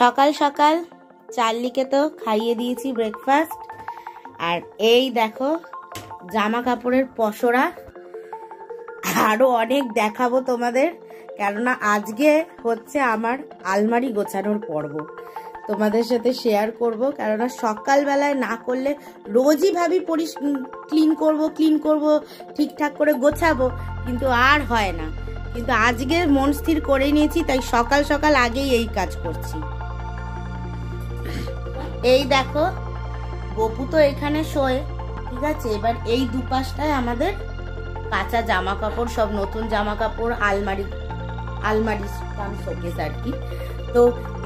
সকাল সকাল চার্লিকে তো খাইয়ে দিয়েছি ব্রেকফাস্ট। আর এই দেখো জামা কাপড়ের পসরা, আরো অনেক দেখাবো তোমাদের, কেননা আজকে হচ্ছে আমার আলমারি গোছানোর পর্ব। তোমাদের সাথে শেয়ার করব, কেননা সকালবেলায় না করলে রোজই ভাবি ক্লিন করব ঠিকঠাক করে গোছাবো, কিন্তু আর হয় না। কিন্তু আজকে মন স্থির করে নিয়েছি, তাই সকাল সকাল আগেই এই কাজ করছি। এই দেখো গপু তো এখানে শোয়, ঠিক আছে। এবার এই দুপাশটায় আমাদের কাঁচা জামা কাপড়, সব নতুন জামা কাপড়, আলমারি শোকেস আর কি। তো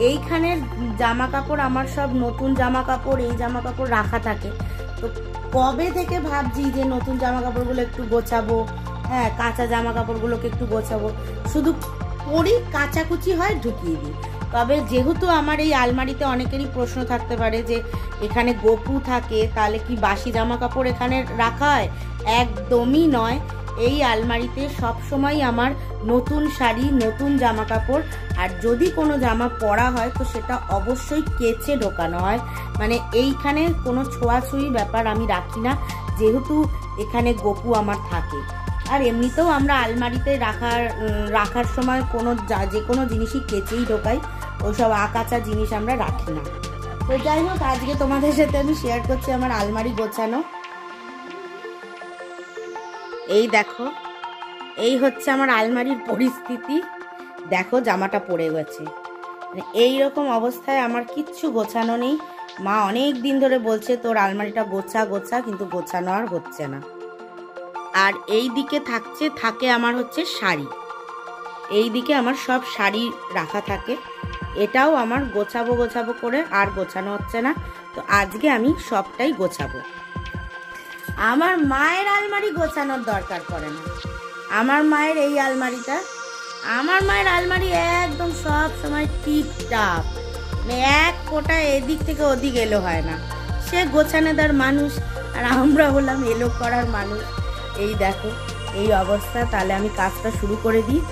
এইখানের জামা কাপড় আমার সব নতুন জামা কাপড়, এই জামা কাপড় রাখা থাকে। তো কবে থেকে ভাবছি যে নতুন জামা কাপড়গুলো একটু গোছাবো, হ্যাঁ কাঁচা জামা কাপড়গুলোকে একটু গোছাবো, শুধু পরি কাচাকুচি হয় ঢুকিয়ে দিই। তবে যেহেতু আমার এই আলমারিতে অনেকেরই প্রশ্ন থাকতে পারে যে এখানে গপু থাকে, তাহলে কি বাসি জামা কাপড় এখানে রাখা হয়? একদমই নয়। এই আলমারিতে সব সময় আমার নতুন শাড়ি, নতুন জামা কাপড়, আর যদি কোনো জামা পরা হয় তো সেটা অবশ্যই কেচে ঢোকানো হয়। মানে এইখানে কোনো ছোঁয়াছুঁয়ি ব্যাপার আমি রাখি না, যেহেতু এখানে গপু আমার থাকে। আর এমনিতেও আমরা আলমারিতে রাখার সময় যে কোনো জিনিসই কেচেই ঢোকাই, ওইসব আকাচা জিনিস আমরা রাখি না। তো যাই হোক, আজকে তোমাদের সাথে আমি শেয়ার করছি আমার আলমারি গোছানো। এই দেখো, এই হচ্ছে আমার আলমারির পরিস্থিতি। দেখো জামাটা পড়ে গেছে, এই রকম অবস্থায় আমার কিচ্ছু গোছানো নেই। মা অনেক দিন ধরে বলছে তোর আলমারিটা গোছা, কিন্তু গোছানো আর হচ্ছে না। আর এই দিকে থাকে আমার হচ্ছে শাড়ি, এই দিকে আমার সব শাড়ি রাখা থাকে। এটাও আমার গোছাবো করে আর গোছানো হচ্ছে না। তো আজকে আমি সবটাই গোছাবো। আমার মায়ের আলমারি গোছানোর দরকার পড়ে না। আমার মায়ের এই আলমারিটা, আমার মায়ের আলমারি একদম সব সময় টিপটাপ, এক ফোঁটা এদিক থেকে ওদিক এলো হয় না। সে গোছানোদার মানুষ, আর আমরা হলাম এলো করার মানুষ। এই দেখো এই অবস্থা। তাহলে আমি কাজটা শুরু করে দিই।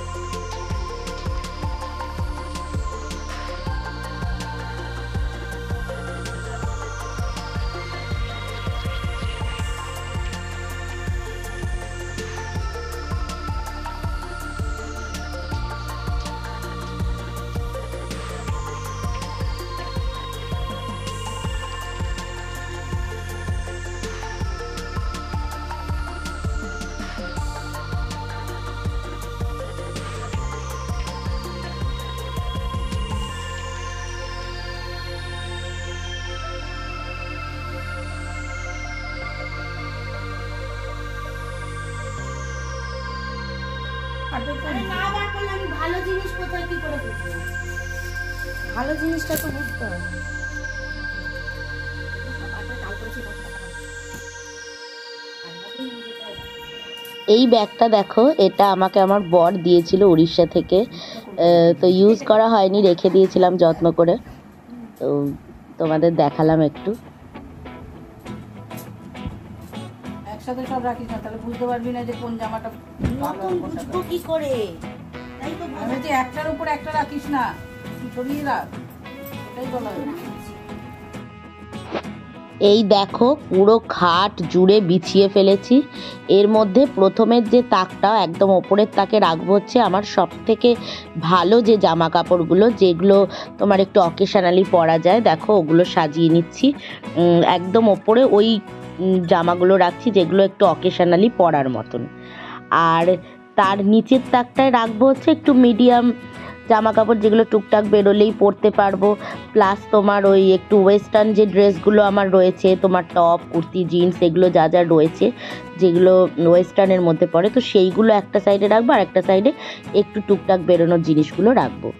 ভালো জিনিস কোথায় কি করে বুঝবো? ভালো জিনিসটা তো বুঝতে হবে। এই ব্যাগটা দেখো, এটা আমাকে আমার বর দিয়েছিল উড়িষ্যা থেকে। তো ইউজ করা হয়নি, রেখে দিয়েছিলাম যত্ন করে। তো তোমাদের দেখালাম একটু। একসাথে সব রাখিস না, তাহলে বুঝতে পারবি না যে কোন জামাটা বুঝবো কি করে? আমি যে একটার উপর একটা রাখিস না, ছড়িয়ে রাখ, এটাই বলা হয়। এই দেখো পুরো খাট জুড়ে বিছিয়ে ফেলেছি। এর মধ্যে প্রথমের যে তাকটা, একদম ওপরের তাকে রাখবো হচ্ছে আমার সব থেকে ভালো যে জামা কাপড়গুলো, যেগুলো তোমার একটু অকেশনালি পরা যায়। দেখো ওগুলো সাজিয়ে নিচ্ছি। একদম ওপরে ওই জামাগুলো রাখছি যেগুলো একটু অকেশনালি পরার মতন। আর তার নিচের তাকটায় রাখবো হচ্ছে একটু মিডিয়াম জামা কাপড়, যেগুলো টুকটাক বেরোলেই পরতে পারবো। প্লাস তোমার ওই একটু ওয়েস্টার্ন যে ড্রেসগুলো আমার রয়েছে, তোমার টপ, কুর্তি, জিন্স, এগুলো যা রয়েছে যেগুলো ওয়েস্টার্নের মধ্যে পড়ে, তো সেইগুলো একটা সাইডে রাখবো, আর একটা সাইডে একটু টুকটাক বেরোনোর জিনিসগুলো রাখবো।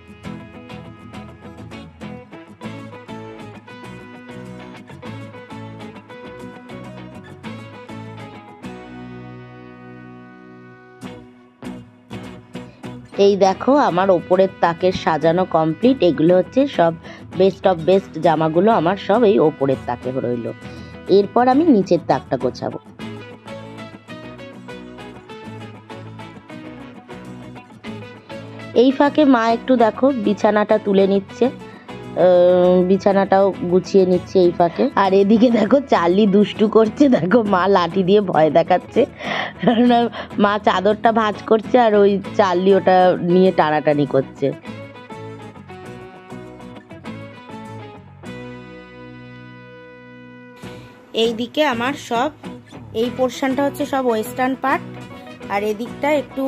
এই দেখো আমার ওপরের তাকের সাজানো কমপ্লিট। এগুলো হচ্ছে সব বেস্ট অফ বেস্ট জামাগুলো আমার সব এই ওপরের তাকে রইল। এরপর আমি নিচের তাকটা গোছাবো। এই ফাঁকে মা একটু দেখো বিছানাটা তুলে নিচ্ছে। বিছানাটাও গুছিয়ে নিচ্ছি এই ফাঁকে। আর এদিকে দেখো চার্লি দুষ্টু করছে, দেখো মা লাঠি দিয়ে ভয় দেখাচ্ছে, মা চাদরটা ভাঁজ করছে আর ওই চার্লি ওটা নিয়ে টানাটানি করছে। এইদিকে আমার সব এই পোর্শনটা হচ্ছে সব ওয়েস্টার্ন পার্ট, আর এদিকটা একটু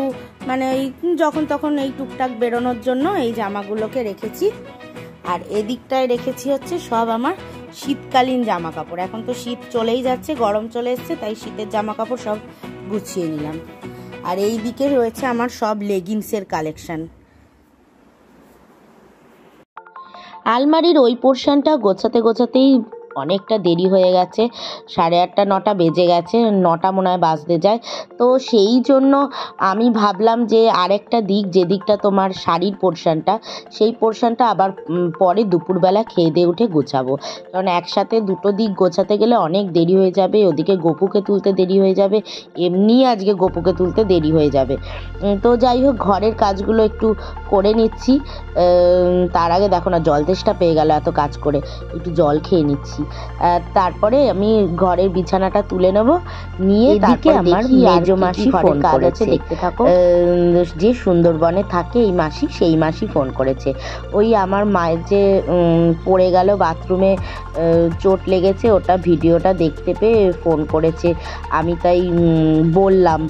মানে এই যখন তখন এই টুকটাক বেরোনোর জন্য এই জামাগুলোকে রেখেছি। আর এদিকটায় রেখেছি হচ্ছে সব আমার শীতকালীন জামা কাপড়। এখন তো শীত চলেই যাচ্ছে, গরম চলে এসছে, তাই শীতের জামা কাপড় সব গুছিয়ে নিলাম। আর এই দিকে রয়েছে আমার সব লেগিংসের কালেকশন। আলমারির ওই পোর্শনটা গোছাতে গোছাতেই অনেকটা দেরি হয়ে গেছে, 8:30 9টা বেজে গেছে, 9টা মনে হয় বাজতে যায়। তো সেই জন্য আমি ভাবলাম যে আরেকটা দিক, যে দিকটা তোমার শাড়ির পোর্শনটা, সেই পোর্শনটা আবার পরে দুপুরবেলা খেয়ে দিয়ে উঠে গোছাবো, কারণ একসাথে দুটো দিক গোছাতে গেলে অনেক দেরি হয়ে যাবে। ওদিকে গপুকে তুলতে দেরি হয়ে যাবে, এমনি আজকে গপুকে তুলতে দেরি হয়ে যাবে। তো যাই হোক, ঘরের কাজগুলো একটু করে নিচ্ছি। তার আগে দেখো না, জল তেষ্টা পেয়ে গেল এত কাজ করে, একটু জল খেয়ে নিচ্ছি। তারপরে আমি ঘরের বিছানাটা তুলে নেব, নিয়ে তারপরে আমার মেজো মাসি ফোন করেছে, দেখতে থাকো। যে সুন্দরবনে থাকে এই মাসি, সেই মাসি ফোন করেছে। ওই আমার মায়ের যে পড়ে গেল বাথরুমে, চোট লেগেছে, ওটা ভিডিওটা দেখতে পেয়ে ফোন করেছে। আমি তাই বললাম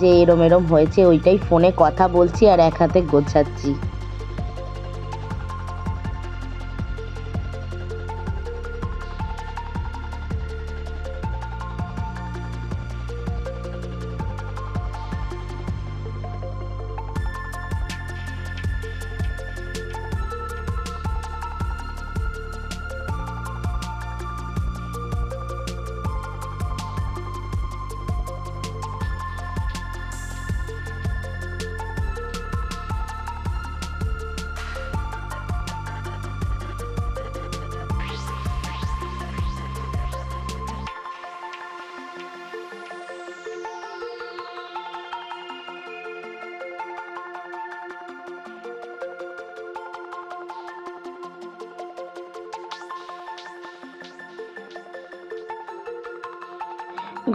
যে এরম এরম হয়েছে, ওইটাই ফোনে কথা বলছি আর এক হাতে গোছাচ্ছি।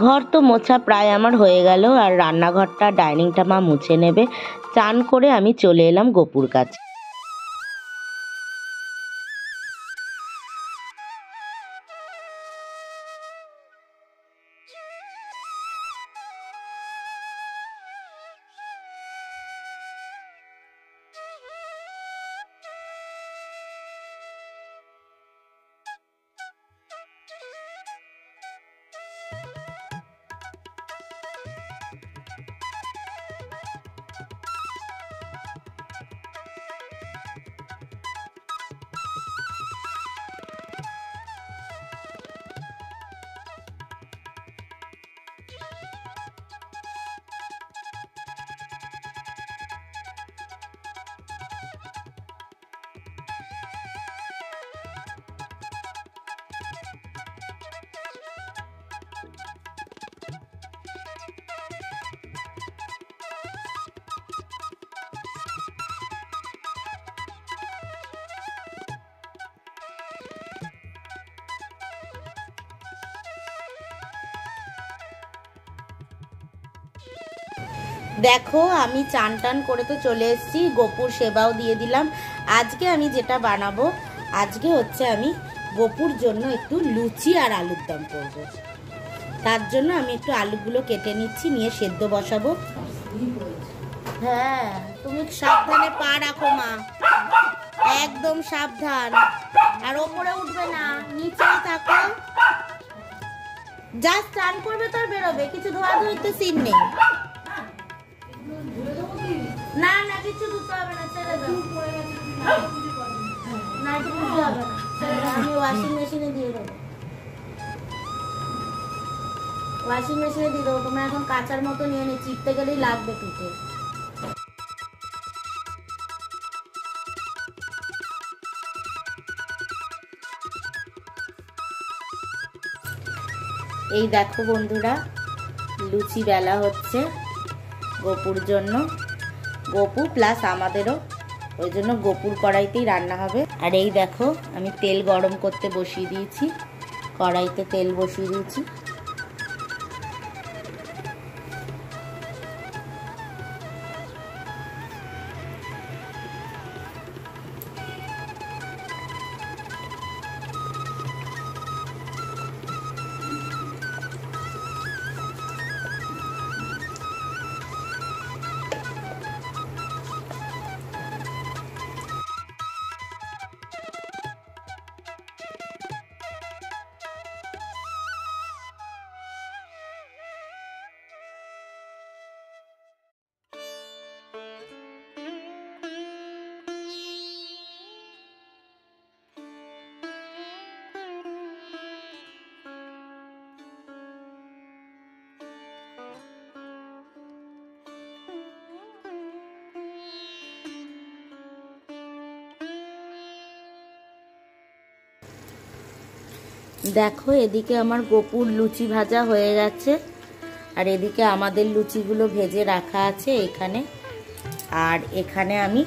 ঘর তো মোছা প্রায় আমার হয়ে গেল, আর রান্নাঘরটা ডাইনিংটা মা মুছে নেবে। চান করে আমি চলে এলাম গপুর কাছে। দেখো আমি চান টান করে তো চলে এসেছি, গপুর সেবাও দিয়ে দিলাম। আজকে আমি যেটা বানাবো, আজকে হচ্ছে আমি গপুর জন্য একটু লুচি আর আলুর দম করব। তার জন্য আমি একটু আলুগুলো কেটে নিচ্ছি, নিয়ে সেদ্ধ বসাবো। হ্যাঁ, তুমি সাবধানে পা রাখো মা, একদম সাবধান। আর ওপরে উঠবে না, নিচেই থাকো। যা স্নান করবে তোর বেরোবে, কিছু ধোয়া ধুইতে সিন নেই। না না, কিছু ধুতে হবে না, ছেড়ে দাও। না, কিছু ধুতে হবে না, আমি ওয়াশিং মেশিনে দিয়ে দেবো। ওয়াশিং মেশিনে দিয়ে দেবো। তোমরা এখন কাঁচার মতো নিয়ে নি, চিপতে গেলেই লাগবে পিঠে। এই দেখো বন্ধুরা, লুচি বেলা হচ্ছে গপুর জন্য। গপু প্লাস আমাদেরও ওই জন্য গোপুর কড়াইতেই রান্না হবে। আর এই দেখো আমি তেল গরম করতে বসিয়ে দিয়েছি, কড়াইতে তেল বসিয়ে দিয়েছি। দেখো এদিকে আমার গোপুর লুচি ভাজা হয়ে গেছে, আর এদিকে আমাদের লুচিগুলো ভেজে রাখা আছে এখানে। আর এখানে আমি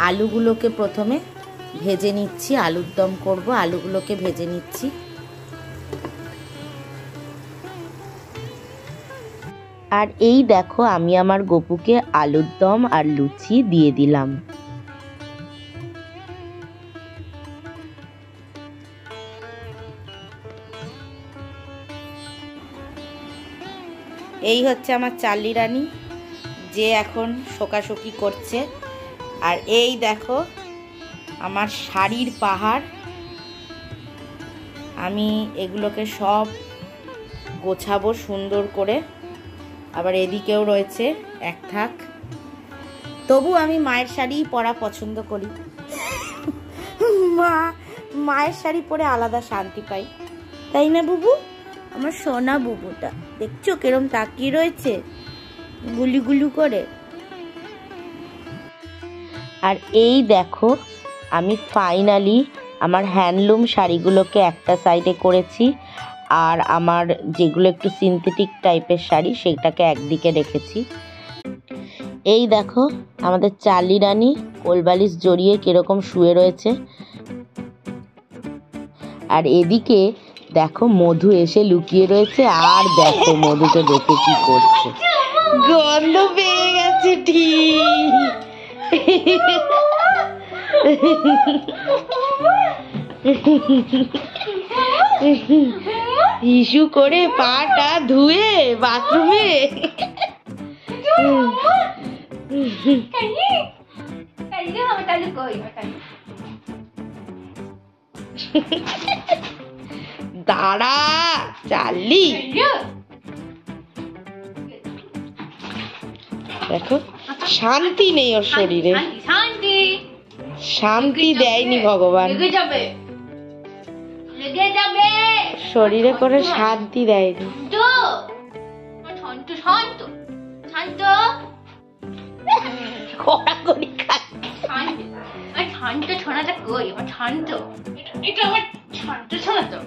আলুগুলোকে প্রথমে ভেজে নিচ্ছি, আলুর দম করব, আলুগুলোকে ভেজে নিচ্ছি। আর এই দেখো আমি আমার গোপুকে আলুর দম আর লুচি দিয়ে দিলাম। এই হচ্ছে আমার চার্লি রানী, যে এখন শোকাশোকি করছে। আর এই দেখো আমার শাড়ির পাহাড়, আমি এগুলোকে সব গোছাবো সুন্দর করে। আবার এদিকেও রয়েছে এক থাক। তবু আমি মায়ের শাড়ি পরা পছন্দ করি, মায়ের শাড়ি পরে আলাদা শান্তি পাই, তাই না বুবু? আমার সোনা বুবুটা দেখছো কিরম তাকিয়ে রয়েছে গুলি গুলু করে। আর এই দেখো আমি ফাইনালি আমার হ্যান্ডলুম শাড়িগুলোকে একটা সাইডে করেছি, আর আমার যেগুলো একটু সিনথেটিক টাইপের শাড়ি সেটাকে একদিকে রেখেছি। এই দেখো আমাদের চার্লি রানী কোলবালিশ জড়িয়ে কিরকম শুয়ে রয়েছে। আর এদিকে দেখো মধু এসে লুকিয়ে রয়েছে, আর দেখো মধুকে দেখে কি করছে, গন্ধ পেয়ে গেছে ঠিক ইস্যু করে পাটা ধুয়ে বাথরুমে। দাঁড়া চার্লি, দেখো শান্তি নেই ওর শরীরে, শান্তি দেয়নি ভগবান, শরীরে করে শান্তি দেয়নি। কড়াকড়ি খাচ্ছে শান্ত ছোনাটা কই, আমার শান্ত, এটা আমার শান্ত ছোনা তো।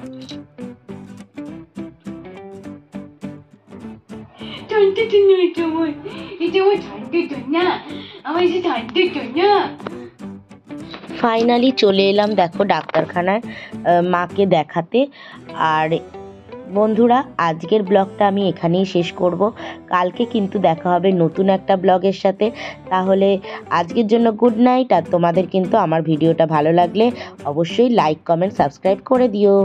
ফাইনালি চলে এলাম দেখো ডাক্তারখানায় মাকে দেখাতে। আর বন্ধুরা আজকের ব্লগটা আমি এখানেই শেষ করব, কালকে কিন্তু দেখা হবে নতুন একটা ব্লগের সাথে। তাহলে আজকের জন্য গুড নাইট। আর তোমাদের কিন্তু আমার ভিডিওটা ভালো লাগলে অবশ্যই লাইক কমেন্ট সাবস্ক্রাইব করে দিও।